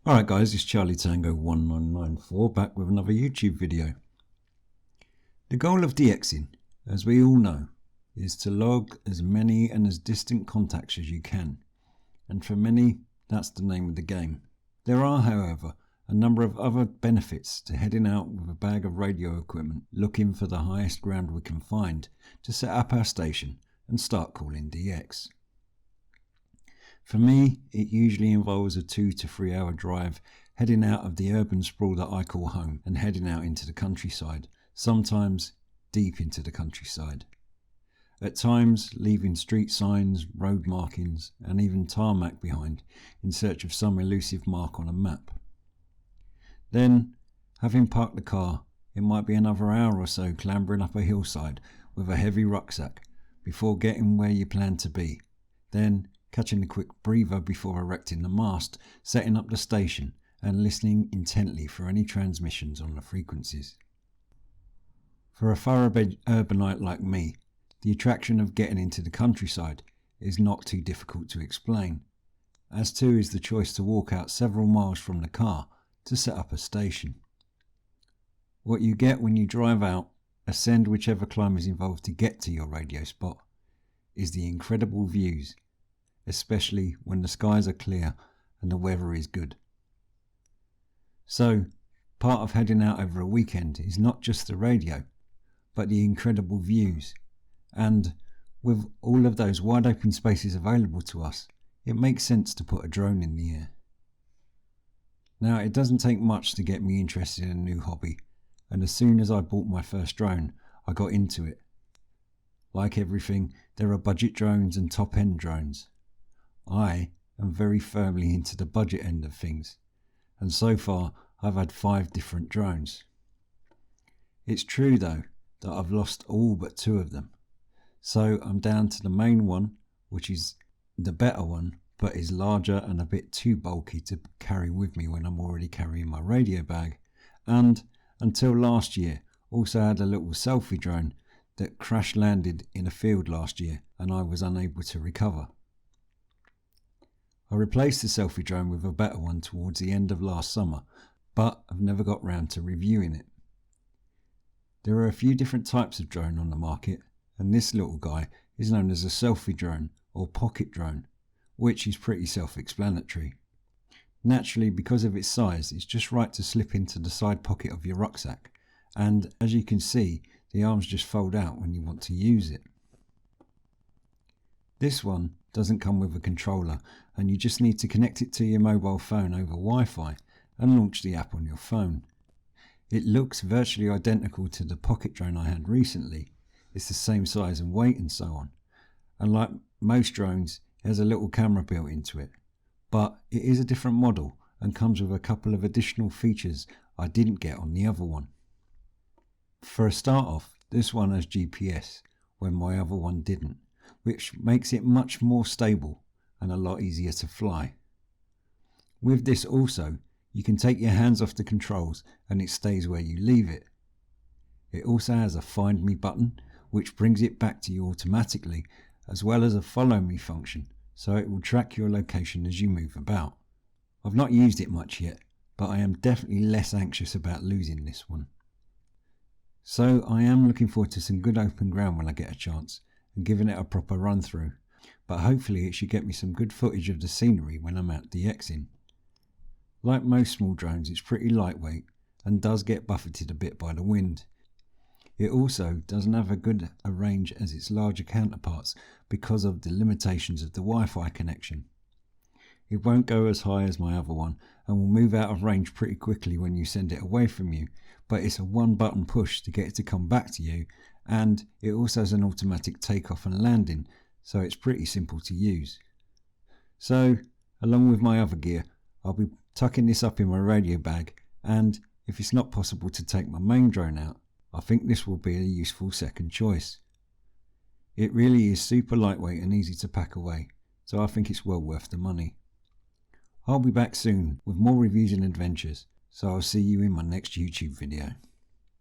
Alright guys, it's Charlie Tango 1994 back with another YouTube video. The goal of DXing, as we all know, is to log as many and as distant contacts as you can. And for many, that's the name of the game. There are, however, a number of other benefits to heading out with a bag of radio equipment looking for the highest ground we can find to set up our station and start calling DX. For me, it usually involves a 2 to 3 hour drive heading out of the urban sprawl that I call home and heading out into the countryside, sometimes deep into the countryside. At times leaving street signs, road markings and even tarmac behind in search of some elusive mark on a map. Then, having parked the car, it might be another hour or so clambering up a hillside with a heavy rucksack before getting where you plan to be. Then, catching a quick breather before erecting the mast, setting up the station and listening intently for any transmissions on the frequencies. For a thoroughbred urbanite like me, the attraction of getting into the countryside is not too difficult to explain, as too is the choice to walk out several miles from the car to set up a station. What you get when you drive out, ascend whichever climb is involved to get to your radio spot, is the incredible views, especially when the skies are clear and the weather is good. So, part of heading out over a weekend is not just the radio, but the incredible views. And with all of those wide open spaces available to us, it makes sense to put a drone in the air. Now, it doesn't take much to get me interested in a new hobby, and as soon as I bought my first drone, I got into it. Like everything, there are budget drones and top-end drones. I am very firmly into the budget end of things, and so far I've had 5 different drones. It's true though that I've lost all but 2 of them, so I'm down to the main one, which is the better one, but is larger and a bit too bulky to carry with me when I'm already carrying my radio bag, and until last year also had a little selfie drone that crash landed in a field last year and I was unable to recover. I replaced the selfie drone with a better one towards the end of last summer, but I've never got round to reviewing it. There are a few different types of drone on the market, and this little guy is known as a selfie drone or pocket drone, which is pretty self-explanatory. Naturally, because of its size, it's just right to slip into the side pocket of your rucksack, and as you can see, the arms just fold out when you want to use it. This one doesn't come with a controller, and you just need to connect it to your mobile phone over Wi-Fi and launch the app on your phone. It looks virtually identical to the pocket drone I had recently. It's the same size and weight and so on. And like most drones, it has a little camera built into it. But it is a different model and comes with a couple of additional features I didn't get on the other one. For a start off, this one has GPS, when my other one didn't, which makes it much more stable and a lot easier to fly. With this also, you can take your hands off the controls and it stays where you leave it. It also has a find me button, which brings it back to you automatically, as well as a follow me function, so it will track your location as you move about. I've not used it much yet, but I am definitely less anxious about losing this one. So I am looking forward to some good open ground when I get a chance, and giving it a proper run through, but hopefully it should get me some good footage of the scenery when I'm out DXing. Like most small drones, it's pretty lightweight and does get buffeted a bit by the wind. It also doesn't have as good a range as its larger counterparts because of the limitations of the Wi-Fi connection. It won't go as high as my other one and will move out of range pretty quickly when you send it away from you, but it's a one button push to get it to come back to you, and it also has an automatic takeoff and landing, so it's pretty simple to use. So, along with my other gear, I'll be tucking this up in my radio bag, and if it's not possible to take my main drone out, I think this will be a useful second choice. It really is super lightweight and easy to pack away, so I think it's well worth the money. I'll be back soon with more reviews and adventures, so I'll see you in my next YouTube video.